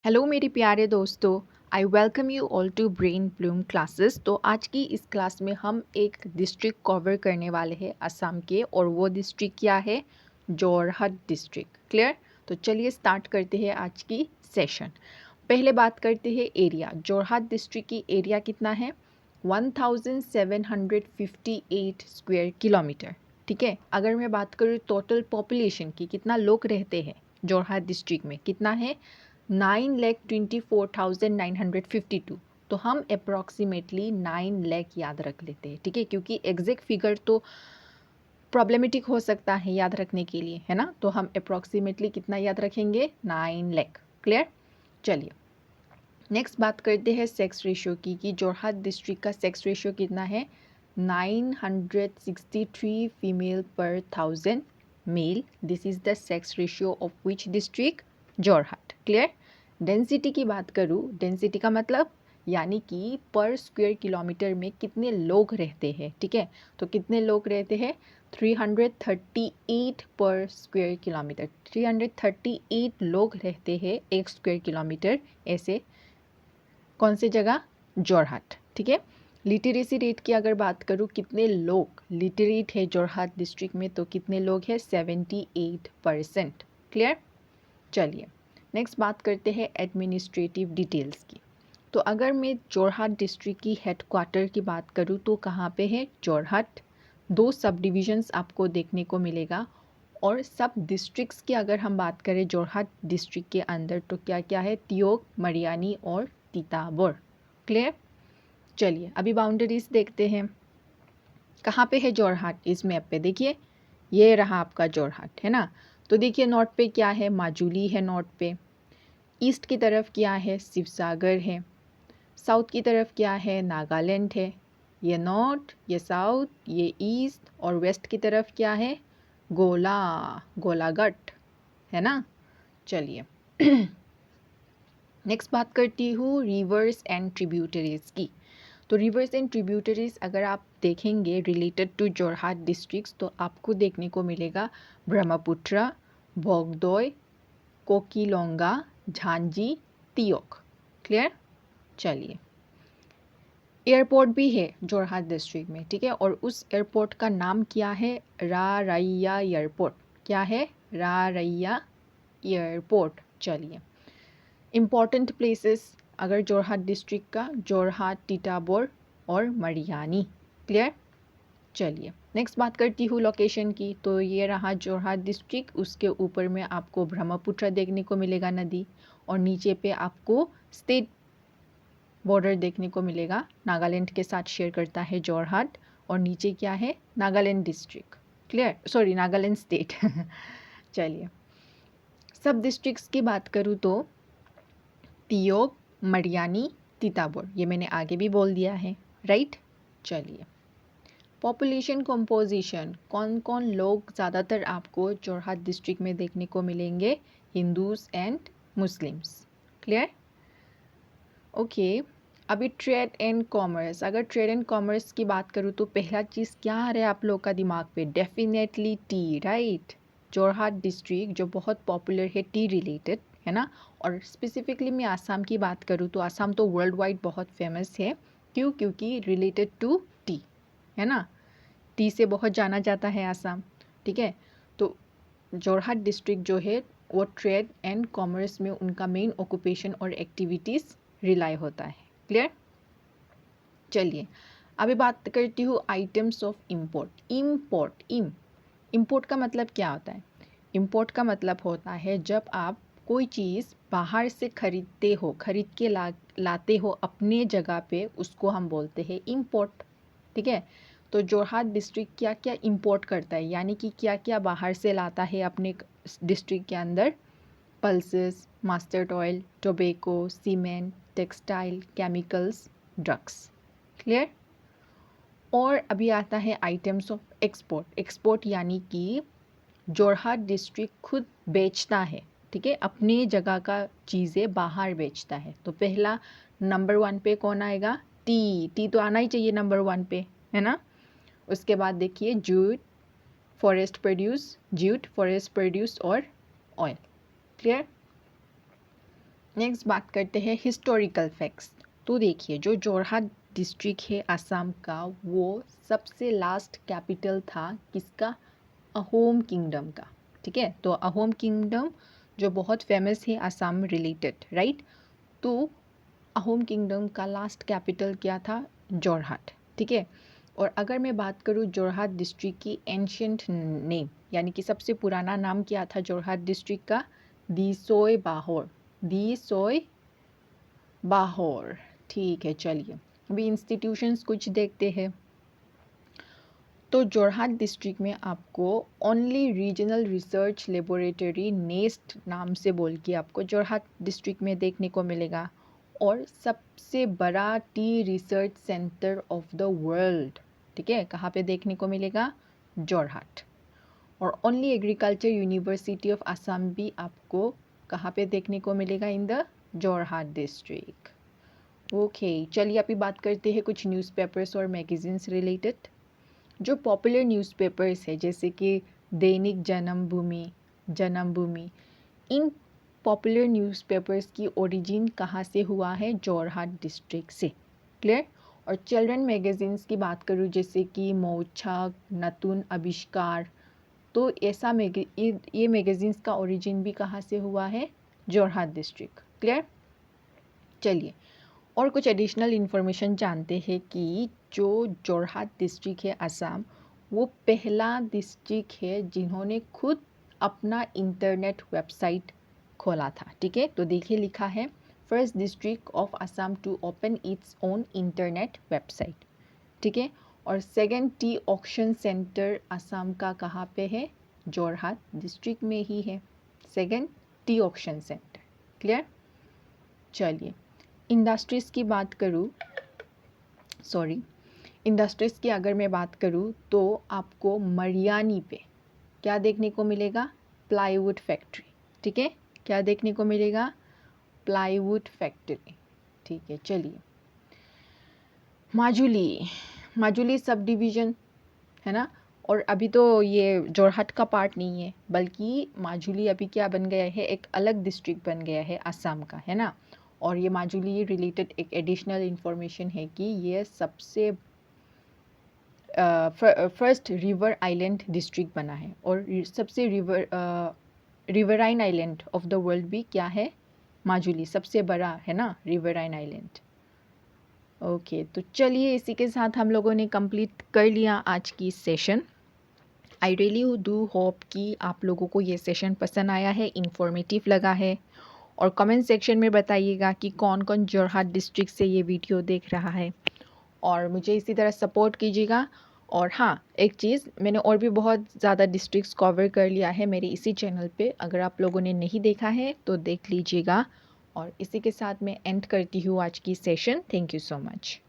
Hello मेरे प्यारे दोस्तों, I welcome you all to brain bloom classes. तो आज की इस क्लास में हम एक डिस्ट्रिक्ट कवर करने वाले हैं असम के, और वो डिस्ट्रिक्ट क्या है? जोरहट डिस्ट्रिक्ट। क्लियर? तो चलिए स्टार्ट करते हैं आज की सेशन। पहले बात करते हैं एरिया। जोरहट डिस्ट्रिक्ट की एरिया कितना है? 1758 स्क्वायर किलोमीटर। ठीक है। अगर मैं बात करूँ टोटल पॉपुलेशन की, कितना लोग रहते हैं जोरहट डिस्ट्रिक्ट में, कितना है? 9,24,952। तो हम अप्रॉक्सीमेटली 9 लाख याद रख लेते हैं। ठीक है, क्योंकि एग्जैक्ट फिगर तो प्रॉब्लमेटिक हो सकता है याद रखने के लिए, है ना। तो हम अप्रॉक्सीमेटली कितना याद रखेंगे? 9 लाख। क्लियर? चलिए नेक्स्ट बात करते हैं सेक्स रेशियो की, कि जोरहट डिस्ट्रिक्ट का सेक्स रेशियो कितना है? 963 फीमेल पर 1000 male. This is the sex ratio of which district? Jorhat. Clear? Density की बात करूँ, डेंसिटी का मतलब यानी कि पर स्क्वायर किलोमीटर में कितने लोग रहते हैं। ठीक है, तो कितने लोग रहते हैं? 338 पर स्क्वायर किलोमीटर। 338 लोग रहते हैं एक स्क्वायर किलोमीटर। ऐसे कौन सी जगह? जोरहट। ठीक है। लिटरेसी रेट की अगर बात करूँ, कितने लोग लिटरेट है जोरहट डिस्ट्रिक्ट में, तो कितने लोग हैं? 78%। क्लियर? चलिए नेक्स्ट बात करते हैं एडमिनिस्ट्रेटिव डिटेल्स की। तो अगर मैं जोरहट डिस्ट्रिक्ट की हेड क्वार्टर की बात करूँ तो कहाँ पे है? जोरहट। 2 सब डिविजन्स आपको देखने को मिलेगा। और सब डिस्ट्रिक्ट्स की अगर हम बात करें जोरहट डिस्ट्रिक्ट के अंदर, तो क्या क्या है? तियोक, मरियानी और तीताबोर। क्लियर? चलिए अभी बाउंड्रीज देखते हैं। कहाँ पे है जोरहट इस मैप पे? देखिए ये रहा आपका जोरहट, है ना। तो देखिए नॉर्थ पे क्या है? माजुली है नॉर्थ पे। ईस्ट की तरफ क्या है? शिवसागर है। साउथ की तरफ क्या है? नागालैंड है। ये नॉर्थ, ये साउथ, ये ईस्ट, और वेस्ट की तरफ क्या है? गोलाघाट, है ना। चलिए नेक्स्ट बात करती हूँ रिवर्स एंड ट्रिब्यूटरीज की। तो रिवर्स एंड ट्रिब्यूटरीज अगर आप देखेंगे रिलेटेड टू जोरहाट डिस्ट्रिक्ट्स, तो आपको देखने को मिलेगा ब्रह्मपुत्र, भोगदोय, कोकीलोंगा, झांझी, तियोक। क्लियर? चलिए एयरपोर्ट भी है जोरहाट डिस्ट्रिक्ट में। ठीक है, और उस एयरपोर्ट का नाम क्या है? रारैया एयरपोर्ट। क्या है? रारैया एयरपोर्ट। चलिए इम्पॉर्टेंट प्लेसेस अगर जोरहाट डिस्ट्रिक्ट का, जोरहाट, टीटाबोर और मरियानी। क्लियर? चलिए नेक्स्ट बात करती हूँ लोकेशन की। तो ये रहा जोरहाट डिस्ट्रिक्ट, उसके ऊपर में आपको ब्रह्मपुत्र देखने को मिलेगा नदी, और नीचे पे आपको स्टेट बॉर्डर देखने को मिलेगा, नागालैंड के साथ शेयर करता है जोरहाट। और नीचे क्या है? Nagaland district. Clear? Sorry Nagaland state चलिए सब डिस्ट्रिक्ट्स की बात करूँ तो तियोक, मरियानी, तीताबोर, ये मैंने आगे भी बोल दिया है, राइट। चलिए पॉपुलेशन कंपोजिशन, कौन कौन लोग ज़्यादातर आपको जोरहाट डिस्ट्रिक्ट में देखने को मिलेंगे? Hindus and Muslims. Clear? Okay अभी ट्रेड एंड कॉमर्स, अगर ट्रेड एंड कॉमर्स की बात करूँ तो पहला चीज़ क्या आ रहा है आप लोग का दिमाग पे? Definitely T, right. Jorhat district जो बहुत पॉपुलर है टी रिलेटेड, है ना। और स्पेसिफिकली मैं आसाम की बात करूँ तो आसाम तो वर्ल्ड वाइड बहुत फेमस है। क्यों? क्योंकि रिलेटेड टू टी, है ना। टी से बहुत जाना जाता है आसाम। ठीक है, तो जोरहाट डिस्ट्रिक्ट जो है वो ट्रेड एंड कॉमर्स में उनका मेन ऑक्यूपेशन और एक्टिविटीज़ रिलाई होता है। क्लियर? चलिए अभी बात करती हूँ आइटम्स ऑफ इम्पोर्ट। इम्पोर्ट का मतलब क्या होता है? इम्पोर्ट का मतलब होता है जब आप कोई चीज़ बाहर से खरीदते हो, खरीद के लाते हो अपने जगह पे, उसको हम बोलते हैं इम्पोर्ट। ठीक है, तो जोरहाट डिस्ट्रिक्ट क्या क्या इम्पोर्ट करता है, यानी कि क्या क्या बाहर से लाता है अपने डिस्ट्रिक्ट के अंदर? Pulses, mustard oil, tobacco, cement, textile, chemicals, drugs. Clear? और अभी आता है आइटम्स ऑफ एक्सपोर्ट। एक्सपोर्ट यानी कि जोरहाट डिस्ट्रिक्ट खुद बेचता है, ठीक है, अपनी जगह का चीज़ें बाहर बेचता है। तो पहला नंबर 1 पे कौन आएगा? टी तो आना ही चाहिए नंबर 1 पे, है ना। उसके बाद देखिए जूट, फॉरेस्ट प्रोड्यूस और ऑयल। क्लियर? नेक्स्ट बात करते हैं हिस्टोरिकल फैक्ट्स। तो देखिए, जो जोरहाट डिस्ट्रिक्ट है असम का, वो सबसे लास्ट कैपिटल था किसका? अहोम किंगडम का। ठीक है, तो अहोम किंगडम जो बहुत फेमस है असम रिलेटेड, राइट? तो अहोम किंगडम का लास्ट कैपिटल क्या था? जोरहाट। ठीक है, और अगर मैं बात करूँ जोरहाट डिस्ट्रिक्ट की एंशियंट नेम, यानी कि सबसे पुराना नाम क्या था जोरहाट डिस्ट्रिक्ट का? दिसोय बाहोर। दिसोय बाहोर। ठीक है, चलिए अभी इंस्टीट्यूशंस कुछ देखते हैं। तो जोरहाट डिस्ट्रिक्ट में आपको only regional research laboratory nest नाम से बोल के आपको जोरहाट डिस्ट्रिक्ट में देखने को मिलेगा, और सबसे बड़ा T research centre of the world. ठीक है, कहाँ पे देखने को मिलेगा? जोरहाट। और only agriculture university of Assam भी आपको कहाँ पे देखने को मिलेगा? In the Jorhat district. Okay, चलिए अभी बात करते हैं कुछ न्यूज़पेपर्स और मैगजीन्स रिलेटेड। जो पॉपुलर न्यूज़पेपर्स है जैसे कि दैनिक जन्मभूमि, इन पॉपुलर न्यूज़पेपर्स की ओरिजिन कहाँ से हुआ है? जोरहाट डिस्ट्रिक्ट से। क्लियर? और चिल्ड्रन मैगजीन्स की बात करूँ जैसे कि मौछक, नतुन आविष्कार, तो ऐसा ये मैगजीन्स का ओरिजिन भी कहाँ से हुआ है? जोरहाट डिस्ट्रिक्ट। क्लियर? चलिए और कुछ एडिशनल इन्फॉर्मेशन जानते हैं कि जो जोरहाट डिस्ट्रिक्ट है असम, वो पहला डिस्ट्रिक्ट है जिन्होंने खुद अपना इंटरनेट वेबसाइट खोला था। ठीक है, तो देखिए लिखा है first district of Assam to open its own internet website. ठीक है, और second tea auction centre Assam का कहाँ पे है? जोरहाट डिस्ट्रिक्ट में ही है second tea auction centre. Clear? चलिए इंडस्ट्रीज़ की बात करूँ, इंडस्ट्रीज़ की अगर मैं बात करूँ तो आपको मरियानी पे क्या देखने को मिलेगा? Plywood factory. ठीक है, क्या देखने को मिलेगा? Plywood factory. ठीक है, चलिए माजुली सब डिवीज़न है ना, और अभी तो ये जोरहाट का पार्ट नहीं है, बल्कि माजुली अभी क्या बन गया है? एक अलग डिस्ट्रिक्ट बन गया है असम का, है ना। और ये माजुली रिलेटेड एक एडिशनल इंफॉर्मेशन है कि ये सबसे फर्स्ट रिवर आइलैंड डिस्ट्रिक्ट बना है, और सबसे riverine island of the world भी क्या है? माजुली सबसे बड़ा है ना रिवराइन आइलैंड। ओके, तो चलिए इसी के साथ हम लोगों ने कंप्लीट कर लिया आज की session. I really do hope कि आप लोगों को ये सेशन पसंद आया है, इन्फॉर्मेटिव लगा है, और कमेंट सेक्शन में बताइएगा कि कौन कौन जोरहाट डिस्ट्रिक्ट से ये वीडियो देख रहा है, और मुझे इसी तरह सपोर्ट कीजिएगा। और हाँ, एक चीज़, मैंने और भी बहुत ज़्यादा डिस्ट्रिक्ट्स कवर कर लिया है मेरे इसी चैनल पे, अगर आप लोगों ने नहीं देखा है तो देख लीजिएगा। और इसी के साथ मैं एंड करती हूँ आज की session. Thank you so much.